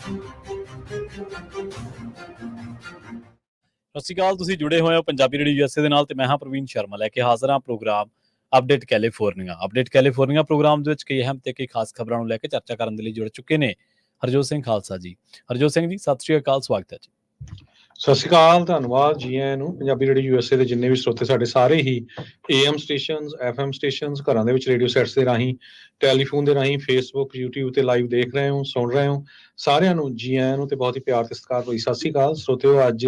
ਸਤਿ ਸ਼੍ਰੀ ਅਕਾਲ। ਤੁਸੀਂ ਜੁੜੇ ਹੋਏ ਹੋ ਪੰਜਾਬੀ ਰੇਡੀਓ ਯੂਐਸਏ ਦੇ ਨਾਲ ਤੇ ਮੈਂ ਹਾਂ ਪ੍ਰਵੀਨ ਸ਼ਰਮਾ ਲੈ ਕੇ ਹਾਜ਼ਰ ਹਾਂ ਪ੍ਰੋਗਰਾਮ ਅਪਡੇਟ ਕੈਲੀਫੋਰਨੀਆ ਪ੍ਰੋਗਰਾਮ ਦੇ ਵਿੱਚ ਕਈ ਅਹਿਮ ਤੇ ਕਈ ਖਾਸ ਖਬਰਾਂ ਨੂੰ ਲੈ ਕੇ ਚਰਚਾ ਕਰਨ ਦੇ ਲਈ ਜੁੜ ਚੁੱਕੇ ਨੇ ਹਰਜੋਤ ਸਿੰਘ ਖਾਲਸਾ ਜੀ। ਹਰਜੋਤ ਸਿੰਘ ਜੀ, ਸਤਿ ਸ਼੍ਰੀ ਅਕਾਲ, ਸਵਾਗਤ ਹੈ ਜੀ। ਸਤਿ ਸ਼੍ਰੀ ਅਕਾਲ, ਧੰਨਵਾਦ ਜੀ ਆਇਆਂ ਨੂੰ। ਪੰਜਾਬੀ ਰੇਡੀਓ ਯੂਐਸਏ ਦੇ ਜਿੰਨੇ ਵੀ ਸਰੋਤੇ ਸਾਡੇ ਸਾਰੇ ਹੀ AM ਸਟੇਸ਼ਨਸ, FM ਸਟੇਸ਼ਨਸ, ਘਰਾਂ ਦੇ ਵਿੱਚ ਰੇਡੀਓ ਸੈਟਸ ਦੇ ਰਾਹੀਂ, ਟੈਲੀਫੋਨ ਦੇ ਰਾਹੀਂ, ਫੇਸਬੁੱਕ, YouTube ਤੇ ਲਾਈਵ ਦੇਖ ਰਹੇ ਹੋ, ਸੁਣ ਰਹੇ ਹੋ, ਸਾਰਿਆਂ ਨੂੰ ਜੀ ਆਇਆਂ ਨੂੰ ਤੇ ਬਹੁਤ ਹੀ ਪਿਆਰ ਤੇ ਸਤਿਕਾਰ ਭਰੀ ਸਤਿ ਸ਼੍ਰੀ ਅਕਾਲ। ਸਰੋਤਿਓ, ਅੱਜ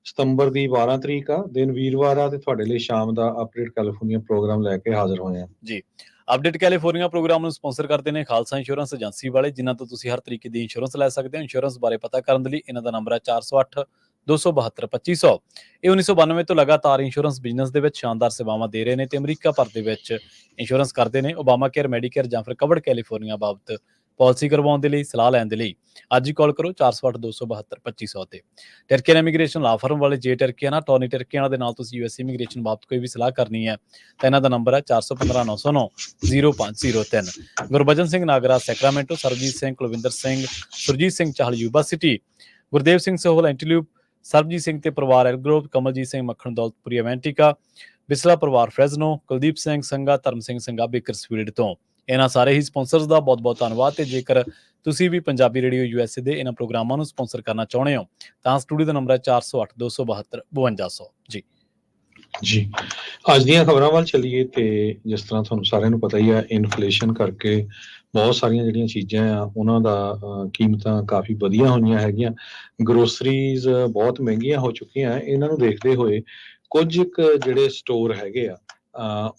ਸਤੰਬਰ ਦੀ 12 ਤਰੀਕ ਆ, ਦਿਨ ਵੀਰਵਾਰ ਆ ਤੇ ਤੁਹਾਡੇ ਲਈ ਸ਼ਾਮ ਦਾ ਅਪਡੇਟ ਕੈਲੀਫੋਰਨੀਆ ਪ੍ਰੋਗਰਾਮ ਲੈ ਕੇ ਹਾਜ਼ਰ ਹੋਏ ਆ ਜੀ। ਅਪਡੇਟ ਕੈਲੀਫੋਰਨੀਆ ਪ੍ਰੋਗਰਾਮ ਨੂੰ ਸਪਾਂਸਰ ਕਰਦੇ ਨੇ ਖਾਲਸਾ ਇੰਸ਼ੋਰੈਂਸ ਏਜੰਸੀ ਵਾਲੇ, ਜਿਨ੍ਹਾਂ ਤੋਂ ਤੁਸੀਂ ਹਰ ਤਰੀਕੇ ਦੀ ਇੰਸ਼ੋਰੈਂਸ ਲੈ ਸਕਦੇ ਹੋ। ਇੰਸ਼ੋਰੈਂਸ ਬਾਰੇ ਪਤਾ ਕਰਨ ਦੇ ਲਈ ਇਹਨਾਂ ਦਾ ਨੰਬਰ ਹੈ 408-272-2500। ਇਹ 1992 ਤੋਂ ਲਗਾਤਾਰ ਇੰਸ਼ੋਰੈਂਸ ਬਿਜ਼ਨਸ ਦੇ ਵਿੱਚ ਸ਼ਾਨਦਾਰ ਸੇਵਾਵਾਂ ਦੇ ਰਹੇ ਨੇ ਤੇ ਅਮਰੀਕਾ ਭਰ ਦੇ ਵਿੱਚ ਇੰਸ਼ੋਰੈਂਸ ਕਰਦੇ ਨੇ। ਓਬਾਮਾ ਕੇਅਰ, ਮੈਡੀਕੇਅਰ ਜਾਂ ਫਿਰ ਕਵਰਡ ਕੈਲੀਫੋਰਨੀਆ ਬਾਬਤ ਪਾਲਿਸੀ ਕਰਵਾਉਣ ਦੇ ਲਈ, ਸਲਾਹ ਲੈਣ ਦੇ ਲਈ ਅੱਜ ਹੀ ਕਾਲ ਕਰੋ 408-272-2500 ਤੇ। ਟਰਕੀਅਨ ਇਮੀਗ੍ਰੇਸ਼ਨ ਲਾ ਫਰਮ ਵਾਲੇ ਜੇ ਟਰਕੀਆਨਾ, ਟੋਨੀ ਟਰਕੀਆਨਾ ਦੇ ਨਾਲ ਤੁਸੀਂ ਯੂਐਸ ਇਮੀਗ੍ਰੇਸ਼ਨ ਬਾਬਤ ਕੋਈ ਵੀ ਸਲਾਹ ਕਰਨੀ ਹੈ ਤਾਂ ਇਹਨਾਂ ਦਾ ਨੰਬਰ ਹੈ 415-909-0503। Gurbachan Singh Nagra Sacramento, Sarabjit Singh, Kulwinder Singh, Surjit Singh Chahal Yuba City, Gurdev Singh Sohal Antelope, Sarabjit Singh ਤੇ ਪਰਿਵਾਰ ਐਲਗਰੋਵ, ਕਮਲਜੀਤ ਸਿੰਘ ਮੱਖਣ ਦੌਲਤਪੁਰੀ ਐਵੈਂਟਿਕਾ, ਬਿਸਲਾ ਪਰਿਵਾਰ ਫਰੈਜ਼ਨੋ, ਕੁਲਦੀਪ ਸਿੰਘ ਸੰਘਾ, ਧਰਮ ਸਿੰਘ ਸੰਘਾ ਬੇਕਰਸਫੀਲਡ ਤੋਂ। ਇਹਨਾਂ ਸਾਰੇ ਹੀ ਸਪਾਂਸਰਸ ਦਾ ਬਹੁਤ ਬਹੁਤ ਧੰਨਵਾਦ। ਤੇ ਜੇਕਰ ਤੁਸੀਂ ਵੀ ਪੰਜਾਬੀ ਰੇਡੀਓ ਯੂਐਸਏ ਦੇ ਇਹਨਾਂ ਪ੍ਰੋਗਰਾਮਾਂ ਨੂੰ ਸਪਾਂਸਰ ਕਰਨਾ ਚਾਹੁੰਦੇ ਹੋ ਤਾਂ ਸਟੂਡੀਓ ਦਾ ਨੰਬਰ ਹੈ 408-272-5200 ਜੀ। ਜੀ, ਅੱਜ ਦੀਆਂ ਖਬਰਾਂ ਵੱਲ ਚੱਲੀਏ ਤੇ ਜਿਸ ਤਰ੍ਹਾਂ ਤੁਹਾਨੂੰ ਸਾਰਿਆਂ ਨੂੰ ਪਤਾ ਹੀ ਆ, ਇਨਫਲੇਸ਼ਨ ਕਰਕੇ ਬਹੁਤ ਸਾਰੀਆਂ ਜਿਹੜੀਆਂ ਚੀਜ਼ਾਂ ਆ ਉਹਨਾਂ ਦਾ ਕੀਮਤਾਂ ਕਾਫੀ ਵਧੀਆ ਹੋਈਆਂ ਹੈਗੀਆਂ। ਗਰੋਸਰੀਜ਼ ਬਹੁਤ ਮਹਿੰਗੀਆਂ ਹੋ ਚੁੱਕੀਆਂ। ਇਹਨਾਂ ਨੂੰ ਦੇਖਦੇ ਹੋਏ ਕੁਝ ਜਿਹੜੇ ਸਟੋਰ ਹੈਗੇ ਆ,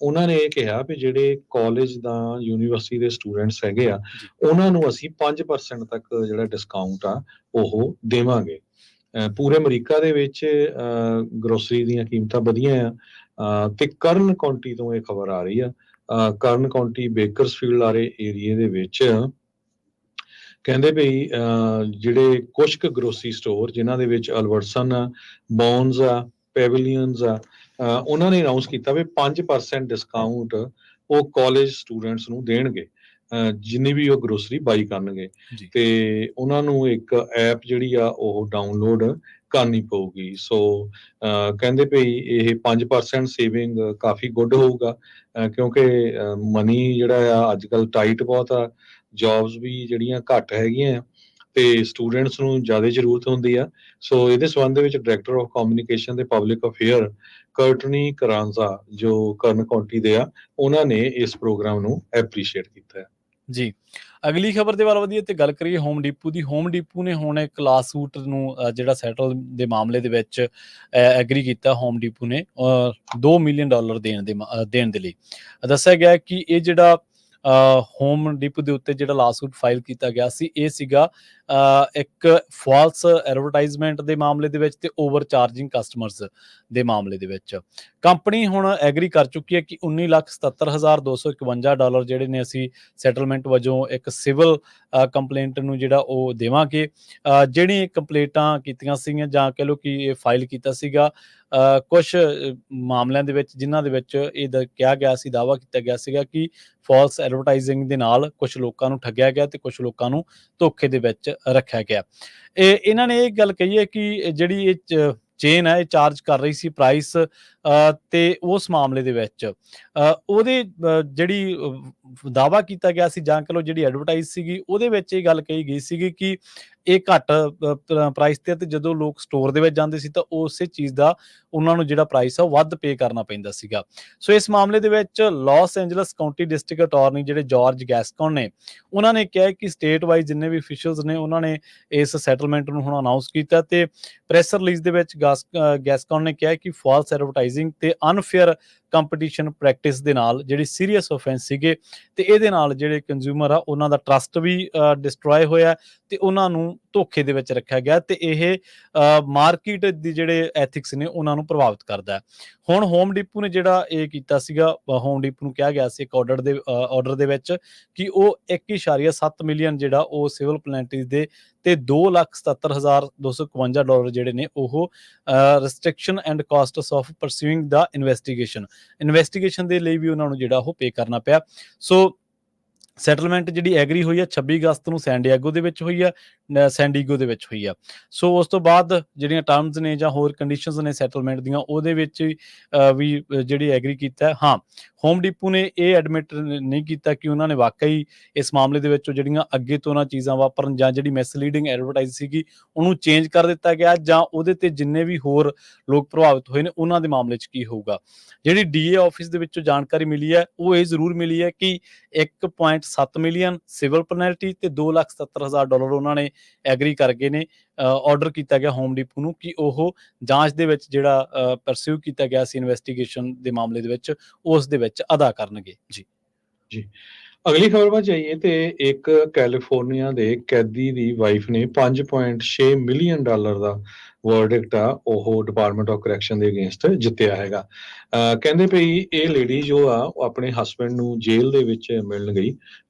ਉਹਨਾਂ ਨੇ ਇਹ ਕਿਹਾ ਵੀ ਜਿਹੜੇ ਕਾਲਜ ਦਾ, ਯੂਨੀਵਰਸਿਟੀ ਦੇ ਸਟੂਡੈਂਟਸ ਹੈਗੇ ਆ, ਉਹਨਾਂ ਨੂੰ ਅਸੀਂ 5% ਤੱਕ ਜਿਹੜਾ ਡਿਸਕਾਊਂਟ ਆ ਉਹ ਦੇਵਾਂਗੇ। ਪੂਰੇ ਅਮਰੀਕਾ ਦੇ ਵਿੱਚ ਗਰੋਸਰੀ ਦੀਆਂ ਕੀਮਤਾਂ ਵਧੀਆਂ ਆ ਤੇ ਕਰਨ ਕਾਉਂਟੀ ਤੋਂ ਇਹ ਖਬਰ ਆ ਰਹੀ ਆ। ਕਰਨ ਕਾਉਂਟੀ ਬੇਕਰਸਫੀਲਡ ਵਾਲੇ ਏਰੀਏ ਦੇ ਵਿੱਚ ਕਹਿੰਦੇ ਵੀ ਜਿਹੜੇ ਕੁਝ ਕੁ ਗਰੋਸਰੀ ਸਟੋਰ ਜਿਨ੍ਹਾਂ ਦੇ ਵਿੱਚ ਅਲਬਰਟਸਨ ਆ, ਬੌਨਸ ਆ, ਪੈਵਿਲੀਅਨਸ ਆ, ਉਹਨਾਂ ਨੇ ਅਨਾਊਂਸ ਕੀਤਾ ਵੀ 5% ਡਿਸਕਾਊਂਟ ਉਹ ਕਾਲਜ ਸਟੂਡੈਂਟਸ ਨੂੰ ਦੇਣਗੇ ਜਿੰਨੀ ਵੀ ਉਹ ਗਰੋਸਰੀ ਬਾਈ ਕਰਨਗੇ। ਤੇ ਉਹਨਾਂ ਨੂੰ ਇੱਕ ਐਪ ਜਿਹੜੀ ਆ ਉਹ ਡਾਊਨਲੋਡ ਕਰਨੀ ਪਊਗੀ। ਸੋ ਕਹਿੰਦੇ ਵੀ ਇਹ 5% ਸੇਵਿੰਗ ਕਾਫੀ ਗੁੱਡ ਹੋਊਗਾ, ਕਿਉਂਕਿ ਮਨੀ ਜਿਹੜਾ ਆ ਅੱਜ ਕੱਲ੍ਹ ਟਾਈਟ ਬਹੁਤ ਆ, ਜੌਬਸ ਵੀ ਜਿਹੜੀਆਂ ਘੱਟ ਹੈਗੀਆਂ ਤੇ ਸਟੂਡੈਂਟਸ ਨੂੰ ਜ਼ਿਆਦਾ ਜ਼ਰੂਰਤ ਹੁੰਦੀ ਆ। ਸੋ ਇਹਦੇ ਸੰਬੰਧ ਦੇ ਵਿੱਚ ਡਾਇਰੈਕਟਰ ਆਫ ਕਮਿਊਨੀਕੇਸ਼ਨ ਤੇ ਪਬਲਿਕ ਅਫੇਅਰ ਕਰਟਨੀ ਕਰਾਂਜ਼ਾ ਜੋ ਕਰਨ ਕਾਉਂਟੀ ਦੇ ਆ, ਉਹਨਾਂ ਨੇ ਇਸ ਪ੍ਰੋਗਰਾਮ ਨੂੰ ਐਪਰੀਸ਼ੀਏਟ ਕੀਤਾ ਹੈ ਜੀ। ਅਗਲੀ ਖਬਰ ਦੇ ਵੱਲ ਵਧੀਏ ਤੇ ਗੱਲ ਕਰੀਏ ਹੋਮ ਡੀਪੂ ਦੀ। ਹੋਮ ਡੀਪੂ ਨੇ ਹੁਣ ਇੱਕ ਲਾਸੂਟ ਨੂੰ ਜਿਹੜਾ ਸੈਟਲ ਦੇ ਮਾਮਲੇ ਦੇ ਵਿੱਚ ਐਗਰੀ ਕੀਤਾ। ਹੋਮ ਡੀਪੂ ਨੇ $2 ਮਿਲੀਅਨ ਦੇਣ ਦੇ ਲਈ ਦੱਸਿਆ ਗਿਆ ਕਿ ਇਹ ਜਿਹੜਾ ਹੋਮ ਡੀਪੂ ਦੇ ਉੱਤੇ ਜਿਹੜਾ ਲਾਸੂਟ ਫਾਈਲ ਕੀਤਾ ਗਿਆ ਸੀ, ਇਹ ਸੀਗਾ ਇੱਕ ਫਾਲਸ ਐਡਵਰਟਾਈਜ਼ਮੈਂਟ ਦੇ ਮਾਮਲੇ ਦੇ ਵਿੱਚ ਤੇ ਓਵਰ ਚਾਰਜਿੰਗ ਕਸਟਮਰਸ ਦੇ ਮਾਮਲੇ ਦੇ ਵਿੱਚ। ਕੰਪਨੀ ਹੁਣ ਐਗਰੀ ਕਰ ਚੁੱਕੀ ਹੈ ਕਿ $19,77,251 ਜਿਹੜੇ ਨੇ ਅਸੀਂ ਸੈਟਲਮੈਂਟ ਵਜੋਂ ਇੱਕ ਸਿਵਲ ਕੰਪਲੇਂਟ ਨੂੰ ਜਿਹੜਾ ਉਹ ਦੇਵਾਂਗੇ। ਜਿਹੜੀ ਕੰਪਲੇਂਟਾਂ ਕੀਤੀਆਂ ਸੀਗੀਆਂ ਜਾਂ ਕਹਿ ਲਓ ਕਿ ਇਹ ਫਾਈਲ ਕੀਤਾ ਸੀਗਾ ਕੁਛ ਮਾਮਲਿਆਂ ਦੇ ਵਿੱਚ, ਜਿਨ੍ਹਾਂ ਦੇ ਵਿੱਚ ਇਹ ਕਿਹਾ ਗਿਆ ਸੀ, ਦਾਅਵਾ ਕੀਤਾ ਗਿਆ ਸੀਗਾ ਕਿ ਫਾਲਸ ਐਡਵਰਟਾਈਜ਼ਿੰਗ ਦੇ ਨਾਲ ਕੁਛ ਲੋਕਾਂ ਨੂੰ ਠੱਗਿਆ ਗਿਆ ਤੇ ਕੁਛ ਲੋਕਾਂ ਨੂੰ ਧੋਖੇ ਦੇ ਵਿੱਚ ਰੱਖਿਆ ਗਿਆ। ਇਹਨਾਂ ਨੇ ਇਹ ਗੱਲ ਕਹੀ ਹੈ ਕਿ ਜਿਹੜੀ ਇਹ ਚੇਨ ਹੈ ਇਹ ਚਾਰਜ ਕਰ ਰਹੀ ਸੀ ਪ੍ਰਾਈਸ ਤੇ ਉਸ ਮਾਮਲੇ ਦੇ ਵਿੱਚ ਉਹਦੇ ਜਿਹੜੀ ਦਾਅਵਾ ਕੀਤਾ ਗਿਆ ਸੀ ਜਾਂ ਕਹ ਲਓ ਜਿਹੜੀ ਐਡਵਰਟਾਈਜ਼ ਸੀਗੀ ਉਹਦੇ ਵਿੱਚ ਇਹ ਗੱਲ ਕਹੀ ਗਈ ਸੀਗੀ ਕਿ ਇਹ ਘੱਟ ਪ੍ਰਾਈਸ ਤੇ ਜਦੋਂ ਲੋਕ ਸਟੋਰ ਦੇ ਵਿੱਚ ਜਾਂਦੇ ਸੀ ਤਾਂ ਉਸੇ ਚੀਜ਼ ਦਾ ਉਹਨਾਂ ਨੂੰ ਜਿਹੜਾ ਪ੍ਰਾਈਸ ਆ ਉਹ ਵੱਧ ਪੇ ਕਰਨਾ ਪੈਂਦਾ ਸੀਗਾ। ਸੋ ਇਸ ਮਾਮਲੇ ਦੇ ਵਿੱਚ Los Angeles County district attorney ਜਿਹੜੇ ਜਾਰਜ ਗੈਸਕਨ ਨੇ, ਉਹਨਾਂ ਨੇ ਕਿਹਾ ਕਿ ਸਟੇਟ ਵਾਈਜ਼ ਜਿੰਨੇ ਵੀ ਅਫੀਸ਼ੀਅਲਸ ਨੇ ਉਹਨਾਂ ਨੇ ਇਸ ਸੈਟਲਮੈਂਟ ਨੂੰ ਹੁਣ ਅਨਾਊਂਸ ਕੀਤਾ ਤੇ ਪ੍ਰੈਸ ਰਿਲੀਜ਼ ਦੇ ਵਿੱਚ ਗੈਸਕਨ ਨੇ ਕਿਹਾ ਕਿ ਫਾਲਸ ਐਡਵਰਟਾਈਜ਼ਿੰਗ ਤੇ ਅਨਫੇਅਰ ਕੰਪੀਟੀਸ਼ਨ ਪ੍ਰੈਕਟਿਸ ਦੇ ਨਾਲ ਜਿਹੜੀ ਸੀਰੀਅਸ ਆਫੈਂਸ ਸੀਗੇ ਤੇ ਇਹਦੇ ਨਾਲ ਜਿਹੜੇ ਕੰਜ਼ਿਊਮਰ ਆ ਉਹਨਾਂ ਦਾ ਟਰਸਟ ਵੀ ਡਿਸਟਰੋਏ ਹੋਇਆ ਤੇ ਉਹਨਾਂ ਨੂੰ ਧੋਖੇ ਦੇ ਵਿੱਚ ਰੱਖਿਆ ਗਿਆ ਤੇ ਇਹ ਮਾਰਕੀਟ ਦੀ ਜਿਹੜੇ ਐਥਿਕਸ ਨੇ ਉਹਨਾਂ ਨੂੰ ਪ੍ਰਭਾਵਿਤ ਕਰਦਾ ਹੈ। ਹੁਣ ਹੋਮ ਡੀਪੂ ਨੇ ਜਿਹੜਾ ਇਹ ਕੀਤਾ ਸੀਗਾ, ਹੋਮ ਡੀਪੂ ਨੂੰ ਕਿਹਾ ਗਿਆ ਸੀ ਇੱਕ ਆਰਡਰ ਦੇ ਵਿੱਚ ਕਿ ਉਹ 1.7 ਮਿਲੀਅਨ ਜਿਹੜਾ ਉਹ ਸਿਵਲ ਪੈਨਲਟੀਜ਼ ਦੇ ਤੇ $2,77,251 ਜਿਹੜੇ ਨੇ ਉਹ restriction and costs of pursuing ਦਾ ਇਨਵੈਸਟੀਗੇਸ਼ਨ ਦੇ ਲਈ ਵੀ ਉਹਨਾਂ ਨੂੰ ਜਿਹੜਾ ਉਹ ਪੇ ਕਰਨਾ ਪਿਆ। ਸੋ ਸੈਟਲਮੈਂਟ ਜਿਹੜੀ ਐਗਰੀ ਹੋਈ ਆ 26 ਅਗਸਤ ਨੂੰ ਸੈਨ ਡਿਏਗੋ ਦੇ ਵਿੱਚ ਹੋਈ ਆ, ਸੈਨ ਡਿਏਗੋ ਦੇ ਵਿੱਚ ਹੋਈ ਆ। ਸੋ ਉਸ ਤੋਂ ਬਾਅਦ ਜਿਹੜੀਆਂ ਟਰਮਸ ਨੇ ਜਾਂ ਹੋਰ ਕੰਡੀਸ਼ਨਸ ਨੇ ਸੈਟਲਮੈਂਟ ਦੀਆਂ ਉਹਦੇ ਵਿੱਚ ਵੀ ਜਿਹੜੀ ਐਗਰੀ ਕੀਤਾ। ਹਾਂ, ਹੋਮ ਡੀਪੂ ਨੇ ਇਹ ਐਡਮਿਟ ਨਹੀਂ ਕੀਤਾ ਕਿ ਉਹਨਾਂ ਨੇ ਵਾਕਈ ਇਸ ਮਾਮਲੇ ਦੇ ਵਿੱਚ ਜਿਹੜੀਆਂ ਅੱਗੇ ਤੋਂ ਨਾ ਚੀਜ਼ਾਂ ਵਾਪਰਨ ਜਾਂ ਜਿਹੜੀ ਮਿਸਲੀਡਿੰਗ ਐਡਵਰਟਾਈਜ਼ ਸੀਗੀ ਉਹਨੂੰ ਚੇਂਜ ਕਰ ਦਿੱਤਾ ਗਿਆ, ਜਾਂ ਉਹਦੇ ਤੇ ਜਿੰਨੇ ਵੀ ਹੋਰ ਲੋਕ ਪ੍ਰਭਾਵਿਤ ਹੋਏ ਨੇ ਉਹਨਾਂ ਦੇ ਮਾਮਲੇ 'ਚ ਕੀ ਹੋਊਗਾ। ਜਿਹੜੀ ਡੀਏ ਆਫਿਸ ਦੇ ਵਿੱਚੋਂ ਜਾਣਕਾਰੀ ਮਿਲੀ ਹੈ ਉਹ ਇਹ ਜ਼ਰੂਰ ਮਿਲੀ ਹੈ ਕਿ 1.7 ਮਿਲੀਅਨ ਸਿਵਲ ਪੈਨਲਟੀ ਤੇ $2,70,000 ਉਹਨਾਂ ਨੇ ਐਗਰੀ ਕਰ ਗਏ ਨੇ। ਆਰਡਰ ਕੀਤਾ ਗਿਆ ਹੋਮ ਡੀਪੂ ਨੂੰ ਕਿ ਉਹ ਜਾਂਚ ਦੇ ਵਿੱਚ ਜਿਹੜਾ ਪਰਸਿਊ ਕੀਤਾ ਗਿਆ ਸੀ ਇਨਵੈਸਟੀਗੇਸ਼ਨ ਦੇ ਮਾਮਲੇ ਦੇ ਵਿੱਚ ਉਸ ਦੇ ਵਿੱਚ ਅਦਾ ਕਰਨਗੇ। ਜੀ ਜੀ ਅਗਲੀ ਖਬਰ ਵੱਲ ਜਾਈਏ ਤੇ ਇੱਕ ਕੈਲੀਫੋਰਨੀਆ ਦੇ ਕੈਦੀ ਦੀ ਵਾਈਫ ਨੇ $5.6 ਮਿਲੀਅਨ ਦਾ ਵਰਡਿਕਟ ਆ ਉਹ ਡਿਪਾਰਟਮੈਂਟ ਆਫ ਕਰੈਕਸ਼ਨ ਦੇ ਅਗੇਂਸਟ ਜਿੱਤਿਆ ਹੈਗਾ। ਕਹਿੰਦੇ ਭਈ ਇਹ ਲੇਡੀ ਜੋ ਆ ਉਹ ਆਪਣੇ ਹਸਬੈਂਡ ਨੂੰ ਜੇਲ੍ਹ ਦੇ ਵਿੱਚ ਮਿਲਣ ਗਈ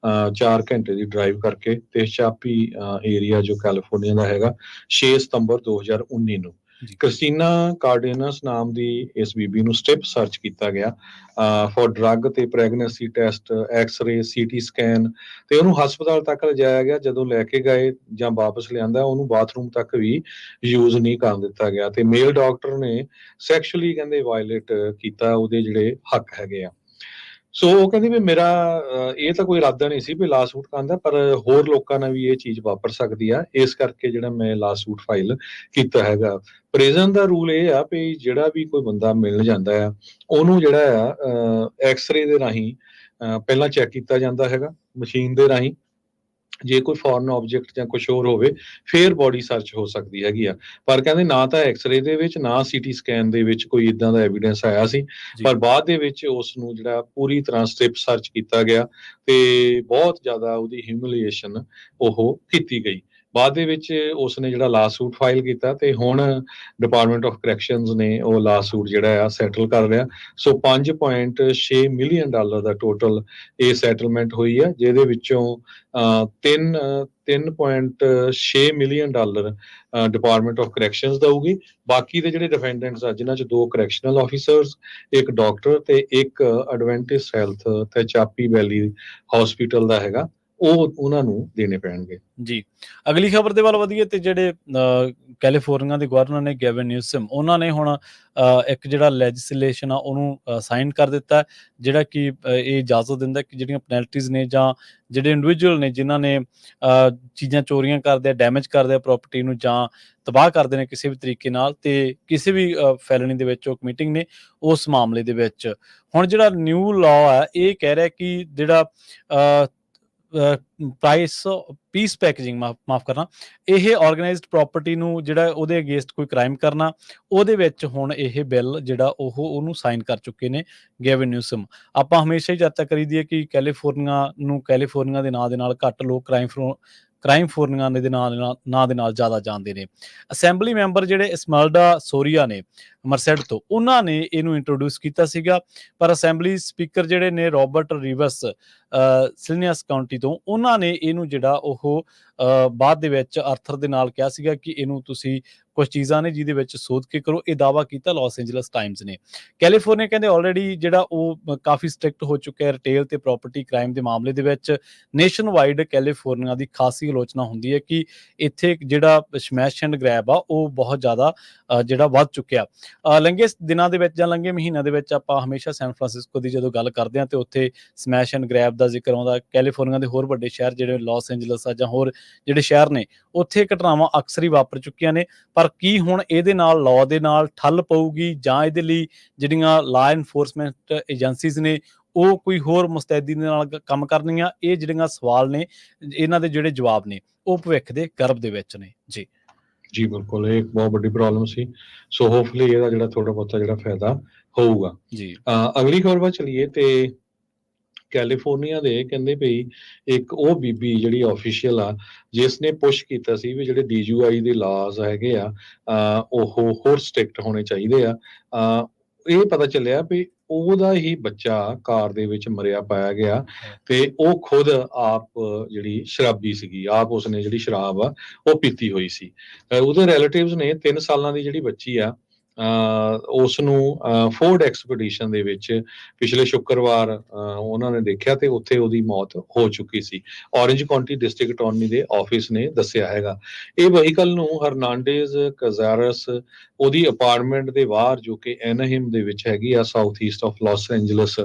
4 ਘੰਟੇ ਦੀ ਡਰਾਈਵ ਕਰਕੇ ਤੇ ਚਾਪੀ ਏਰੀਆ ਜੋ ਕੈਲੀਫੋਰਨੀਆ ਦਾ ਹੈਗਾ 6 ਸਤੰਬਰ 2019 ਨੂੰ। ਜੀ ਕ੍ਰਿਸਟੀਨਾ ਕਾਰਡੇਨਸ ਨਾਮ ਦੀ ਇਸ ਬੀਬੀ ਨੂੰ ਸਟ੍ਰਿਪ ਸਰਚ ਕੀਤਾ ਗਿਆ ਫॉर ਡਰੱਗ ਤੇ pregnancy test, x-ray, CT scan ਤੇ ਉਹਨੂੰ ਹਸਪਤਾਲ ਤੱਕ ਲਿਜਾਇਆ ਗਿਆ। ਜਦੋਂ ਲੈ ਕੇ ਗਏ ਜਾਂ ਵਾਪਸ ਲਿਆਂਦਾ ਉਹਨੂੰ ਬਾਥਰੂਮ ਤੱਕ ਵੀ ਯੂਜ਼ ਨਹੀਂ ਕਰਨ ਦਿੱਤਾ ਗਿਆ ਤੇ ਮੇਲ ਡਾਕਟਰ ਨੇ ਸੈਕਸ਼ੁਅਲੀ ਕਹਿੰਦੇ ਵਾਇਲੇਟ ਕੀਤਾ ਉਹਦੇ ਜਿਹੜੇ ਹੱਕ ਹੈਗੇ ਆ। ਸੋ ਉਹ ਕਹਿੰਦੀ ਵੀ ਮੇਰਾ ਇਹ ਤਾਂ ਕੋਈ ਇਰਾਦਾ ਨਹੀਂ ਸੀ ਵੀ ਲਾ ਸੂਟ ਕਰਨ ਦਾ, ਪਰ ਹੋਰ ਲੋਕਾਂ ਨਾਲ ਵੀ ਇਹ ਚੀਜ਼ ਵਾਪਰ ਸਕਦੀ ਆ, ਇਸ ਕਰਕੇ ਜਿਹੜਾ ਮੈਂ ਲਾ ਸੂਟ ਫਾਈਲ ਕੀਤਾ ਹੈਗਾ। ਪ੍ਰਿਜ਼ਨ ਦਾ ਰੂਲ ਇਹ ਆ ਵੀ ਜਿਹੜਾ ਵੀ ਕੋਈ ਬੰਦਾ ਮਿਲ ਜਾਂਦਾ ਆ ਉਹਨੂੰ ਜਿਹੜਾ ਆ ਐਕਸ-ਰੇ ਦੇ ਰਾਹੀਂ ਪਹਿਲਾਂ ਚੈੱਕ ਕੀਤਾ ਜਾਂਦਾ ਹੈਗਾ ਮਸ਼ੀਨ ਦੇ ਰਾਹੀਂ। ਜੇ ਕੋਈ ਫੋਰਨ ਆਬਜੈਕਟ ਜਾਂ ਕੁਝ ਹੋਰ ਹੋਵੇ ਫੇਰ ਬੋਡੀ ਸਰਚ ਹੋ ਸਕਦੀ ਹੈਗੀ ਆ। ਪਰ ਕਹਿੰਦੇ ਨਾ ਤਾਂ ਐਕਸ-ਰੇ ਦੇ ਵਿੱਚ ਨਾ ਸੀਟੀ ਸਕੈਨ ਦੇ ਵਿੱਚ ਕੋਈ ਇਦਾਂ ਦਾ ਐਵੀਡੈਂਸ ਆਇਆ ਸੀ, ਜੀ ਪਰ ਬਾਅਦ ਦੇ ਵਿੱਚ ਉਸ ਨੂੰ ਜਿਹੜਾ ਪੂਰੀ ਤਰ੍ਹਾਂ ਸਟ੍ਰਿਪ ਸਰਚ ਕੀਤਾ ਗਿਆ ਤੇ ਬਹੁਤ ਜ਼ਿਆਦਾ ਉਹਦੀ ਹਿਊਮਿਲੀਏਸ਼ਨ ਉਹ ਕੀਤੀ ਗਈ। ਬਾਅਦ ਦੇ ਵਿੱਚ ਉਸਨੇ ਜਿਹੜਾ ਲਾ ਸੂਟ ਫਾਈਲ ਕੀਤਾ ਤੇ ਹੁਣ ਡਿਪਾਰਟਮੈਂਟ ਆਫ ਕਰੈਕਸ਼ਨਸ ਨੇ ਉਹ ਲਾ ਸੂਟ ਜਿਹੜਾ ਆ ਸੈਟਲ ਕਰ ਰਿਹਾ। ਸੋ $5.6 ਮਿਲੀਅਨ ਦਾ ਟੋਟਲ ਇਹ ਸੈਟਲਮੈਂਟ ਹੋਈ ਆ, ਜਿਹਦੇ ਵਿੱਚੋਂ 3.6 ਮਿਲੀਅਨ ਡਿਪਾਰਟਮੈਂਟ ਆਫ ਕਰੈਕਸ਼ਨਸ ਦਊਗੀ। ਬਾਕੀ ਦੇ ਜਿਹੜੇ ਡਿਫੈਂਡੈਂਟਸ ਆ ਜਿਨ੍ਹਾਂ 'ਚ 2 ਕਰੈਕਸ਼ਨਲ ਆਫੀਸਰਸ, ਇੱਕ ਡਾਕਟਰ ਤੇ ਇੱਕ ਐਡਵੈਂਟਿਸ ਹੈਲਥ ਤੇ ਚਾਪੀ ਵੈਲੀ ਹਸਪੀਟਲ ਦਾ ਹੈਗਾ, ਉਹ ਉਹਨਾਂ ਨੂੰ ਦੇਣੇ ਪੈਣਗੇ। ਜੀ ਅਗਲੀ ਖਬਰ ਦੇ ਵੱਲ ਵਧੀਏ ਤੇ ਜਿਹੜੇ ਕੈਲੀਫੋਰਨੀਆ ਦੇ ਗਵਰਨਰ ਨੇ ਗੈਵਿਨ ਨਿਊਸਮ, ਉਹਨਾਂ ਨੇ ਹੁਣ ਇੱਕ ਜਿਹੜਾ ਲੈਜਿਸਲੇਸ਼ਨ ਆ ਉਹਨੂੰ ਸਾਈਨ ਕਰ ਦਿੱਤਾ, ਜਿਹੜਾ ਕਿ ਇਹ ਇਜਾਜ਼ਤ ਦਿੰਦਾ ਕਿ ਜਿਹੜੀਆਂ ਪੈਨਲਟੀਜ਼ ਨੇ ਜਾਂ ਜਿਹੜੇ ਇੰਡੀਵਿਜੂਅਲ ਨੇ ਜਿਨ੍ਹਾਂ ਨੇ ਚੀਜ਼ਾਂ ਚੋਰੀਆਂ ਕਰਦੇ ਆ, ਡੈਮੇਜ ਕਰਦੇ ਆ ਪ੍ਰੋਪਰਟੀ ਨੂੰ ਜਾਂ ਤਬਾਹ ਕਰਦੇ ਨੇ ਕਿਸੇ ਵੀ ਤਰੀਕੇ ਨਾਲ ਤੇ ਕਿਸੇ ਵੀ ਫੈਲਨੀ ਦੇ ਵਿੱਚ ਉਹ ਕਮਿਟਿੰਗ ਨੇ ਉਸ ਮਾਮਲੇ ਦੇ ਵਿੱਚ। ਹੁਣ ਜਿਹੜਾ ਨਿਊ ਲਾਅ ਹੈ ਇਹ ਕਹਿ ਰਿਹਾ ਕਿ ਜਿਹੜਾ ਪੀਸ ਪੈਕੇਜਿੰਗ ਮਾਫ ਕਰਨਾ, ਇਹ ਆਰਗੇਨਾਈਜ਼ਡ ਪ੍ਰੋਪਰਟੀ ਨੂੰ ਜਿਹੜਾ ਉਹਦੇ ਅਗੇਂਸਟ ਕੋਈ ਕ੍ਰਾਈਮ ਕਰਨਾ, ਉਹਦੇ ਵਿੱਚ ਹੁਣ ਇਹ ਬਿੱਲ ਜਿਹੜਾ ਉਹਨੂੰ ਸਾਈਨ ਕਰ ਚੁੱਕੇ ਨੇ ਗੈਵਿਨ ਨਿਊਸਮ। ਆਪਾਂ ਹਮੇਸ਼ਾ ਹੀ ਚਰਚਾ ਕਰੀਦੀ ਹੈ ਕਿ ਕੈਲੀਫੋਰਨੀਆ ਦੇ ਨਾਂ ਦੇ ਨਾਲ ਘੱਟ ਲੋਕ ਕ੍ਰਾਈਮ ਫੋਰਨੀਆ ਦੇ ਨਾਂ ਦੇ ਨਾਲ ਜ਼ਿਆਦਾ ਜਾਣਦੇ ਨੇ। ਅਸੈਂਬਲੀ ਮੈਂਬਰ ਜਿਹੜੇ ਇਸਮੈਲਡਾ ਸੋਰੀਆ ਨੇ ਮਰਸੈਡ ਤੋਂ, ਉਹਨਾਂ ਨੇ ਇਹਨੂੰ ਇੰਟਰੋਡਿਊਸ ਕੀਤਾ ਸੀਗਾ, ਪਰ ਅਸੈਂਬਲੀ ਸਪੀਕਰ ਜਿਹੜੇ ਨੇ ਰੋਬਰਟ ਰੀਵਸ ਸਿਲਨੀਅਸ ਕਾਉਂਟੀ ਤੋਂ, ਉਹਨਾਂ ਨੇ ਇਹਨੂੰ ਜਿਹੜਾ ਉਹ ਬਾਅਦ ਦੇ ਵਿੱਚ ਆਰਥਰ ਦੇ ਨਾਲ ਕਿਹਾ ਸੀਗਾ ਕਿ ਇਹਨੂੰ ਤੁਸੀਂ ਕੁਝ ਚੀਜ਼ਾਂ ਨੇ ਜਿਹਦੇ ਵਿੱਚ ਸੋਧ ਕੇ ਕਰੋ। ਇਹ ਦਾਅਵਾ ਕੀਤਾ ਲਾਸ ਐਂਜਲਸ ਟਾਈਮਜ਼ ਨੇ। ਕੈਲੀਫੋਰਨੀਆ ਕਹਿੰਦੇ ਆਲਰੇਡੀ ਜਿਹੜਾ ਉਹ ਕਾਫੀ ਸਟ੍ਰਿਕਟ ਹੋ ਚੁੱਕਿਆ ਹੈ ਰਿਟੇਲ ਤੇ ਪ੍ਰੋਪਰਟੀ ਕ੍ਰਾਈਮ ਦੇ ਮਾਮਲੇ ਦੇ ਵਿੱਚ। ਨੇਸ਼ਨ ਵਾਈਡ ਕੈਲੀਫੋਰਨੀਆ ਦੀ ਖਾਸੀ ਆਲੋਚਨਾ ਹੁੰਦੀ ਹੈ ਕਿ ਇੱਥੇ ਜਿਹੜਾ ਸਮੈਸ਼ ਐਂਡ ਗ੍ਰੈਬ ਆ ਉਹ ਬਹੁਤ ਜ਼ਿਆਦਾ ਜਿਹੜਾ ਵੱਧ ਚੁੱਕਿਆ। ਲੰਘੇ ਦਿਨਾਂ ਦੇ ਵਿੱਚ ਜਾਂ ਲੰਘੇ ਮਹੀਨਿਆਂ ਦੇ ਵਿੱਚ ਆਪਾਂ ਹਮੇਸ਼ਾ ਸੈਨ ਫਰਾਂਸਿਸਕੋ ਦੀ ਜਦੋਂ ਗੱਲ ਕਰਦੇ ਹਾਂ ਤੇ ਉੱਥੇ ਸਮੈਸ਼ ਐਂਡ ਗ੍ਰੈਬ ਦਾ ਜ਼ਿਕਰ ਆਉਂਦਾ। ਕੈਲੀਫੋਰਨੀਆ ਦੇ ਹੋਰ ਵੱਡੇ ਸ਼ਹਿਰ ਜਿਹੜੇ ਲਾਸ ਐਂਜਲਸ ਆ ਜਾਂ ਹੋਰ ਜਿਹੜੇ ਸ਼ਹਿਰ ਨੇ, ਉੱਥੇ ਘਟਨਾਵਾਂ ਅਕਸਰ ਹੀ ਵਾਪਰ ਚੁੱਕੀਆਂ ਨੇ। ਪਰ ਕੀ ਹੁਣ ਇਹਦੇ ਨਾਲ ਲਾਅ ਦੇ ਨਾਲ ਠੱਲ ਪਊਗੀ ਜਾਂ ਇਹਦੇ ਲਈ ਜਿਹੜੀਆਂ ਲਾਅ ਇਨਫੋਰਸਮੈਂਟ ਏਜੰਸੀਜ਼ ਨੇ ਉਹ ਕੋਈ ਹੋਰ ਮੁਸਤੈਦੀ ਦੇ ਨਾਲ ਕੰਮ ਕਰਨਗੀਆਂ? ਇਹ ਜਿਹੜੀਆਂ ਸਵਾਲ ਨੇ, ਇਹਨਾਂ ਦੇ ਜਿਹੜੇ ਜਵਾਬ ਨੇ ਉਹ ਭਵਿੱਖ ਦੇ ਗਰਭ ਦੇ ਵਿੱਚ ਨੇ। ਜੀ ਜੀ ਬਿਲਕੁਲ, ਇਹ ਇੱਕ ਬਹੁਤ ਵੱਡੀ ਪ੍ਰੋਬਲਮ ਸੀ। ਸੋ ਹੋਪਫੁਲੀ ਇਹਦਾ ਜਿਹੜਾ ਥੋੜਾ ਬਹੁਤਾ ਜਿਹੜਾ ਫਾਇਦਾ ਹੋਊਗਾ। ਜੀ ਅਗਲੀ ਖਬਰ ਵੱਲ ਚਲੀਏ ਤੇ ਕੈਲੀਫੋਰਨੀਆ ਦੇ ਕਹਿੰਦੇ ਭਈ ਇੱਕ ਉਹ ਬੀਬੀ ਜਿਹੜੀ ਆਫੀਸ਼ੀਅਲ ਆ ਜਿਸ ਨੇ ਪੁਸ਼ ਕੀਤਾ ਸੀ ਵੀ ਜਿਹੜੇ DUI ਦੇ ਲਾਜ਼ ਹੈਗੇ ਆ ਉਹ ਹੋਰ ਸਟ੍ਰਿਕਟ ਹੋਣੇ ਚਾਹੀਦੇ ਆ। ਇਹ ਪਤਾ ਚੱਲਿਆ ਵੀ ਉਹਦਾ ਹੀ ਬੱਚਾ ਕਾਰ ਦੇ ਵਿੱਚ ਮਰਿਆ ਪਾਇਆ ਗਿਆ ਤੇ ਉਹ ਖੁਦ ਆਪ ਜਿਹੜੀ ਸ਼ਰਾਬੀ ਸੀਗੀ, ਆਪ ਉਸਨੇ ਜਿਹੜੀ ਸ਼ਰਾਬ ਆ ਉਹ ਪੀਤੀ ਹੋਈ ਸੀ। ਉਹਦੇ ਰਿਲੇਟਿਵਸ ਨੇ 3 ਸਾਲਾਂ ਦੀ ਜਿਹੜੀ ਬੱਚੀ ਆ ਉਸ ਨੂੰ ਫੋਰਡ ਐਕਸਪੀਡੀਸ਼ਨ ਦੇ ਵਿੱਚ ਪਿਛਲੇ ਸ਼ੁੱਕਰਵਾਰ ਉਹਨਾਂ ਨੇ ਦੇਖਿਆ ਤੇ ਉੱਥੇ ਉਹਦੀ ਮੌਤ ਹੋ ਚੁੱਕੀ ਸੀ। ਔਰੇਂਜ ਕਾਉਂਟੀ ਡਿਸਟ੍ਰਿਕਟ ਅਟਾਰਨੀ ਦੇ ਆਫਿਸ ਨੇ ਦੱਸਿਆ ਹੈਗਾ। ਇਹ ਵਹੀਕਲ ਨੂੰ ਹਰਨਾਂਡੇਜ਼ ਕਜ਼ਾਰਸ ਉਹਦੀ ਅਪਾਰਟਮੈਂਟ ਦੇ ਬਾਹਰ, ਜੋ ਕਿ ਐਨਾਹਿਮ ਦੇ ਵਿੱਚ ਹੈਗੀ ਆ, south east of Los Angeles,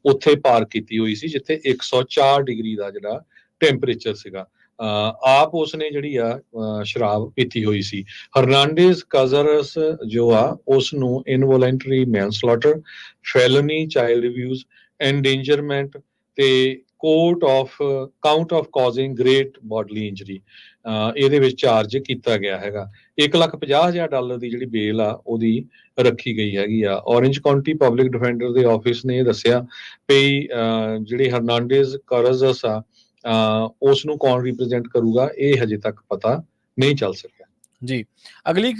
ਉੱਥੇ ਪਾਰਕ ਕੀਤੀ ਹੋਈ ਸੀ, ਜਿੱਥੇ 104 ਡਿਗਰੀ ਦਾ ਜਿਹੜਾ ਟੈਂਪਰੇਚਰ ਸੀਗਾ। ਆਪ ਉਸਨੇ ਜਿਹੜੀ ਆ ਸ਼ਰਾਬ ਪੀਤੀ ਹੋਈ ਸੀ। ਹਰਨਾਂਡੇਜ਼ ਕਜ਼ਾਰਸ ਜੋ ਆ ਉਸ ਨੂੰ ਇਨਵੋਲੰਟਰੀ ਮੈਨਸਲੌਟਰ, ਫੈਲਨੀ ਚਾਈਲਡ ਅਬਿਊਜ਼, ਐਂਡੇਂਜਰਮੈਂਟ ਤੇ count of causing great ਬੋਡਲੀ injury ਇਹਦੇ ਵਿੱਚ ਚਾਰਜ ਕੀਤਾ ਗਿਆ ਹੈਗਾ। $1,50,000 ਦੀ ਜਿਹੜੀ ਬੇਲ ਆ ਉਹਦੀ ਰੱਖੀ ਗਈ ਹੈਗੀ ਆ। ਔਰੇਂਜ ਕਾਉਂਟੀ ਪਬਲਿਕ ਡਿਫੈਂਡਰ ਦੇ ਆਫਿਸ ਨੇ ਇਹ ਦੱਸਿਆ ਵੀ ਜਿਹੜੇ ਹਰਨਾਂਡੇਜ਼ ਕਜ਼ਾਰਸ ਆ ਉਸ ਨੂੰ ਕੌਣ ਰਿਪਰੈਜ਼ੈਂਟ ਕਰੂਗਾ, ਇਹ ਹਜੇ ਤੱਕ ਪਤਾ ਨਹੀਂ ਚੱਲ ਸਕਿਆ। ਜੀ, ਅਗਲੀ